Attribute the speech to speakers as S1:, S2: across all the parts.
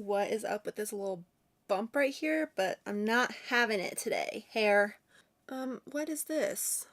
S1: what is up with this little bump right here, but I'm not having it today. Hair. What is this?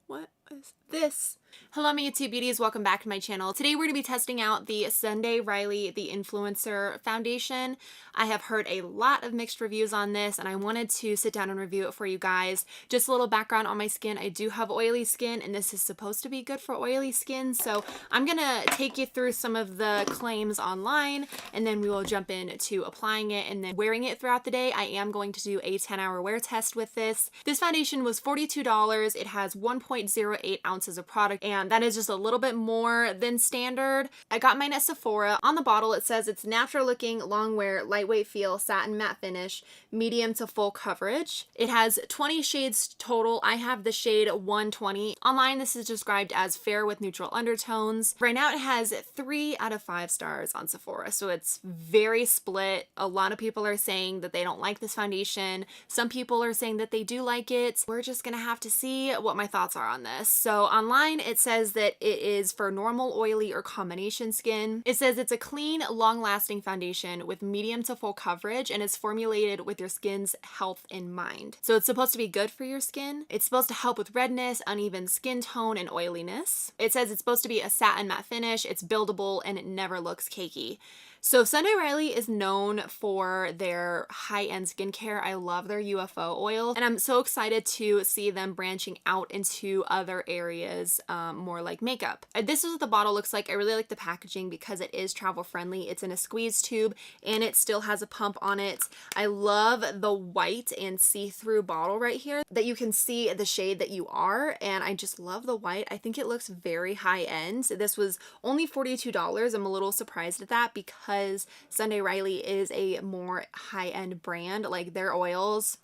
S1: What is this? Hello, my YouTube beauties. Welcome back to my channel. Today we're going to be testing out the Sunday Riley The Influencer Foundation. I have heard a lot of mixed reviews on this and I wanted to sit down and review it for you guys. Just a little background on my skin. I do have oily skin and this is supposed to be good for oily skin. So I'm going to take you through some of the claims online and then we will jump into applying it and then wearing it throughout the day. I am going to do a 10-hour wear test with this. This foundation was $42. It has 1.08 ounces of product and that is just a little bit more than standard. I got mine at Sephora. On the bottle it says it's natural looking, long wear, lightweight feel, satin matte finish, medium to full coverage. It has 20 shades total. I have the shade 120. Online this is described as fair with neutral undertones. Right now it has 3 out of 5 stars on Sephora, so it's very split. A lot of people are saying that they don't like this foundation. Some people are saying that they do like it. We're just gonna have to see what my thoughts are on this. So online it says that it is for normal, oily, or combination skin. It says it's a clean, long-lasting foundation with medium to full coverage and is formulated with your skin's health in mind. So it's supposed to be good for your skin. It's supposed to help with redness, uneven skin tone, and oiliness. It says it's supposed to be a satin matte finish, it's buildable, and it never looks cakey. So Sunday Riley is known for their high-end skincare. I love their UFO oil, and I'm so excited to see them branching out into other areas, more like makeup. This is what the bottle looks like. I really like the packaging because it is travel friendly. It's in a squeeze tube and it still has a pump on it. I love the white and see-through bottle right here that you can see the shade that you are, and I just love the white. I think it looks very high-end. This was only $42. I'm a little surprised at that because Sunday Riley is a more high-end brand. Like their oils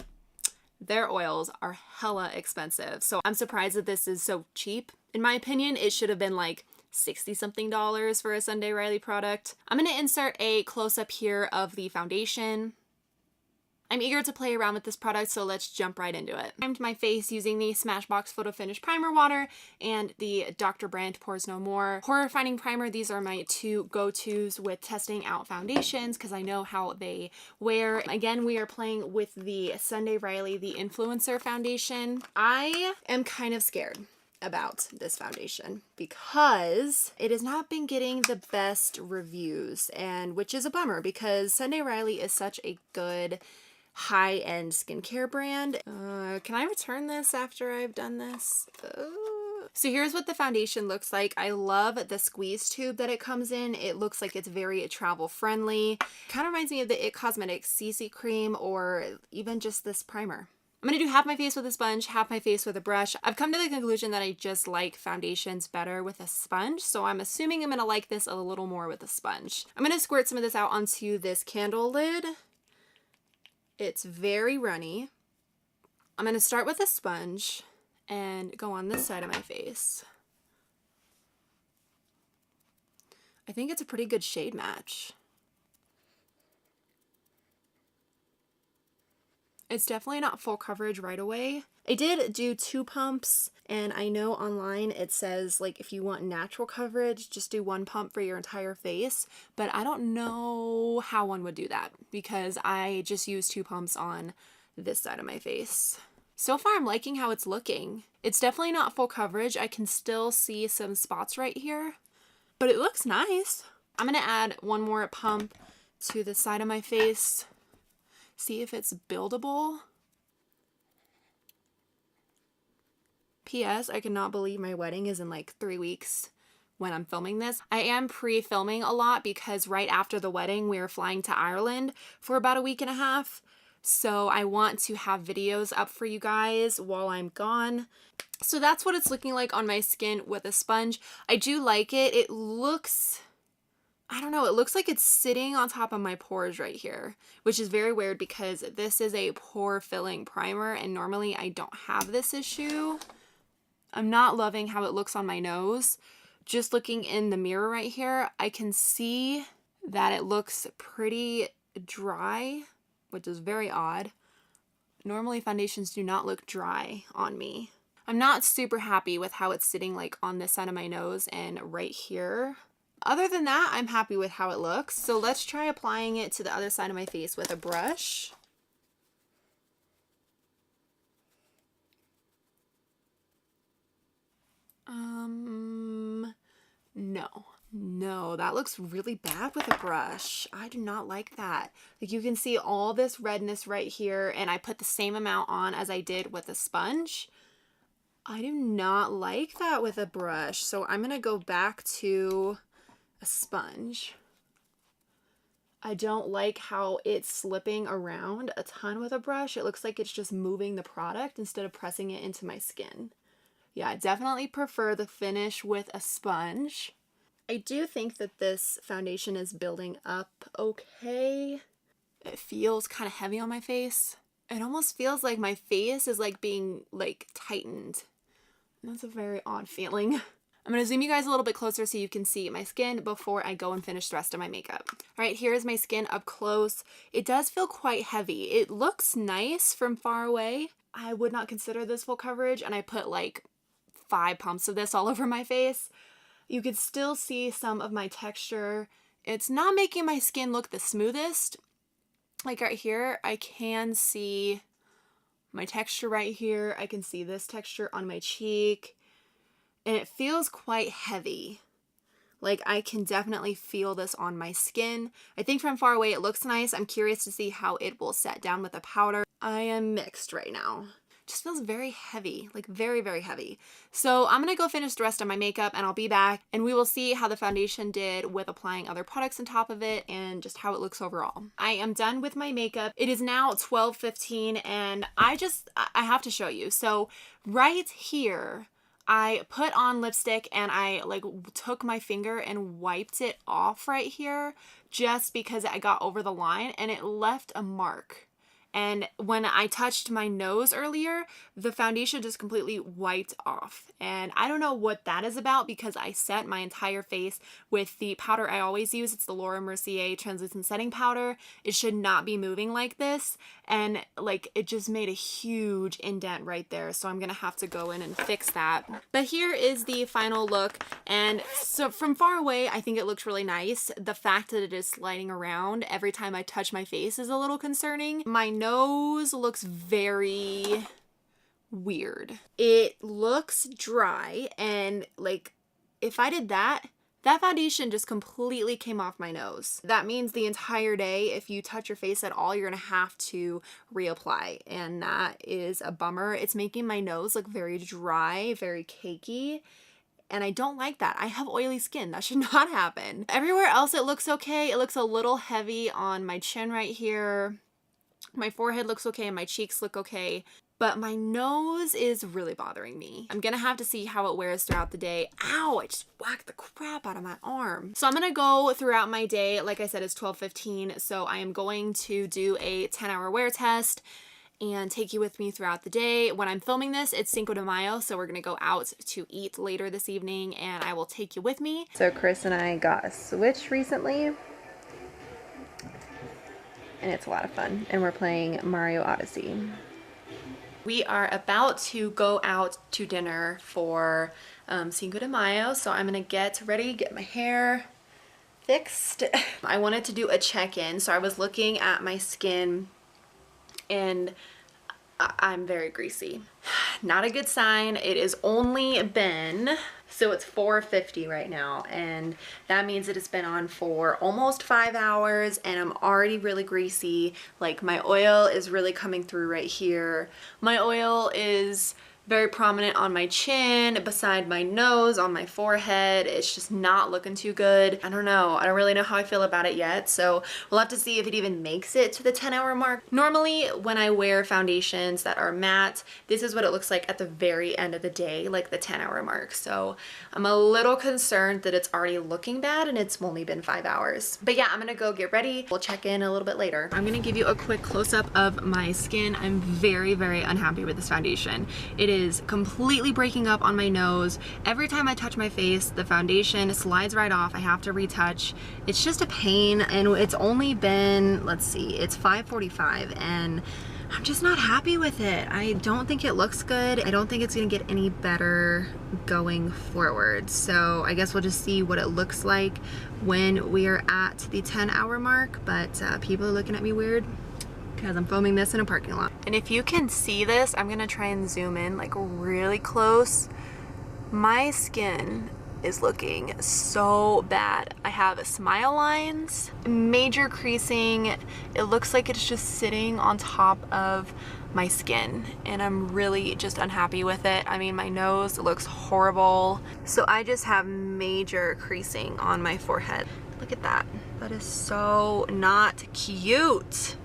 S1: are hella expensive. So I'm surprised that this is so cheap. In my opinion, it should have been like $60 something for a Sunday Riley product. I'm going to insert a close-up here of the foundation. I'm eager to play around with this product, so let's jump right into it. I primed my face using the Smashbox Photo Finish Primer Water and the Dr. Brandt Pores No More Pore Refining Primer. These are my two go-tos with testing out foundations because I know how they wear. Again, we are playing with the Sunday Riley The Influencer Foundation. I am kind of scared about this foundation because it has not been getting the best reviews, and which is a bummer because Sunday Riley is such a good high-end skincare brand. Can I return this after I've done this? So here's what the foundation looks like. I love the squeeze tube that it comes in. It looks like it's very travel friendly. Kind of reminds me of the IT Cosmetics CC cream or even just this primer. I'm going to do half my face with a sponge, half my face with a brush. I've come to the conclusion that I just like foundations better with a sponge, so I'm assuming I'm going to like this a little more with a sponge. I'm going to squirt some of this out onto this candle lid. It's very runny. I'm going to start with a sponge and go on this side of my face. I think it's a pretty good shade match. It's definitely not full coverage right away. I did do 2 pumps, and I know online it says like if you want natural coverage, just do 1 pump for your entire face, but I don't know how one would do that because I just used 2 pumps on this side of my face. So far I'm liking how it's looking. It's definitely not full coverage. I can still see some spots right here, but it looks nice. I'm gonna add 1 more pump to the side of my face. See if it's buildable. P.S. I cannot believe my wedding is in like 3 weeks when I'm filming this. I am pre-filming a lot because right after the wedding we're flying to Ireland for about a week and a half. So I want to have videos up for you guys while I'm gone. So that's what it's looking like on my skin with a sponge. I do like it. It looks, I don't know, it looks like it's sitting on top of my pores right here, which is very weird because this is a pore filling primer and normally I don't have this issue. I'm not loving how it looks on my nose. Just looking in the mirror right here, I can see that it looks pretty dry, which is very odd. Normally foundations do not look dry on me. I'm not super happy with how it's sitting like on this side of my nose and right here. Other than that, I'm happy with how it looks. So let's try applying it to the other side of my face with a brush. No, that looks really bad with a brush. I do not like that. Like, you can see all this redness right here, and I put the same amount on as I did with a sponge. I do not like that with a brush, so I'm gonna go back to a sponge. I don't like how it's slipping around a ton with a brush. It looks like it's just moving the product instead of pressing it into my skin. Yeah, I definitely prefer the finish with a sponge. I do think that this foundation is building up okay. It feels kind of heavy on my face. It almost feels like my face is like being like tightened. That's a very odd feeling. I'm going to zoom you guys a little bit closer so you can see my skin before I go and finish the rest of my makeup. All right, here's my skin up close. It does feel quite heavy. It looks nice from far away. I would not consider this full coverage, and I put like 5 pumps of this all over my face. You could still see some of my texture. It's not making my skin look the smoothest. Like right here, I can see my texture right here. I can see this texture on my cheek. And it feels quite heavy. Like, I can definitely feel this on my skin. I think from far away it looks nice. I'm curious to see how it will set down with the powder. I am mixed right now. Just feels very heavy, like very, very heavy. So I'm gonna go finish the rest of my makeup and I'll be back and we will see how the foundation did with applying other products on top of it and just how it looks overall. I am done with my makeup. It is now 12:15 and I have to show you. So right here, I put on lipstick and I like took my finger and wiped it off right here just because I got over the line and it left a mark. And when I touched my nose earlier, the foundation just completely wiped off. And I don't know what that is about because I set my entire face with the powder I always use. It's the Laura Mercier Translucent Setting Powder. It should not be moving like this. And like, it just made a huge indent right there. So I'm gonna have to go in and fix that. But here is the final look. And so from far away, I think it looks really nice. The fact that it is sliding around every time I touch my face is a little concerning. My nose looks very weird. It looks dry and like if I did that, that foundation just completely came off my nose. That means the entire day, if you touch your face at all, you're gonna have to reapply. And that is a bummer. It's making my nose look very dry, very cakey. And I don't like that. I have oily skin. That should not happen. Everywhere else it looks okay. It looks a little heavy on my chin right here. My forehead looks okay and my cheeks look okay. But my nose is really bothering me. I'm gonna have to see how it wears throughout the day. Ow, I just whacked the crap out of my arm. So I'm gonna go throughout my day. Like I said, it's 12:15. So I am going to do a 10-hour wear test and take you with me throughout the day. When I'm filming this, it's Cinco de Mayo, so we're gonna go out to eat later this evening and I will take you with me. So Chris and I got a Switch recently and it's a lot of fun. And we're playing Mario Odyssey. We are about to go out to dinner for Cinco de Mayo, so I'm gonna get ready, get my hair fixed. I wanted to do a check-in, so I was looking at my skin and I'm very greasy. Not a good sign. It has only been, so it's 4:50 right now, and that means it has been on for almost 5 hours and I'm already really greasy. Like my oil is really coming through right here. My oil is very prominent on my chin, beside my nose, on my forehead. It's just not looking too good. I don't know. I don't really know how I feel about it yet. So we'll have to see if it even makes it to the 10-hour mark. Normally when I wear foundations that are matte, this is what it looks like at the very end of the day, like the 10-hour mark. So I'm a little concerned that it's already looking bad and it's only been 5 hours. But yeah, I'm gonna go get ready. We'll check in a little bit later. I'm gonna give you a quick close-up of my skin. I'm very, very unhappy with this foundation. It is completely breaking up on my nose. Every time I touch my face, the foundation slides right off. I have to retouch. It's just a pain, and it's only been, let's see, it's 5:45 and I'm just not happy with it. I don't think it looks good. I don't think it's gonna get any better going forward. So I guess we'll just see what it looks like when we are at the 10-hour mark. But people are looking at me weird because I'm filming this in a parking lot. And if you can see this, I'm gonna try and zoom in like really close. My skin is looking so bad. I have smile lines, major creasing. It looks like it's just sitting on top of my skin and I'm really just unhappy with it. I mean, my nose looks horrible. So I just have major creasing on my forehead. Look at that. That is so not cute.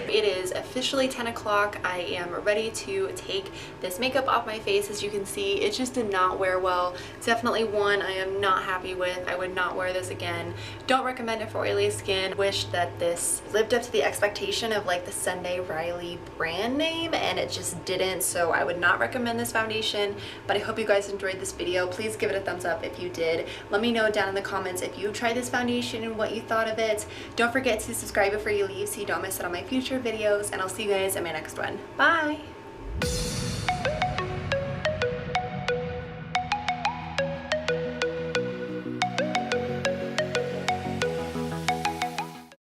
S1: It is officially 10 o'clock. I am ready to take this makeup off my face. As you can see, it just did not wear well. It's definitely one I am not happy with. I would not wear this again. Don't recommend it for oily skin. Wish that this lived up to the expectation of like the Sunday Riley brand name, and it just didn't. So I would not recommend this foundation, but I hope you guys enjoyed this video. Please give it a thumbs up if you did. Let me know down in the comments if you tried this foundation and what you thought of it. Don't forget to subscribe before you leave so you don't miss out on my future videos, and I'll see you guys in my next one. Bye!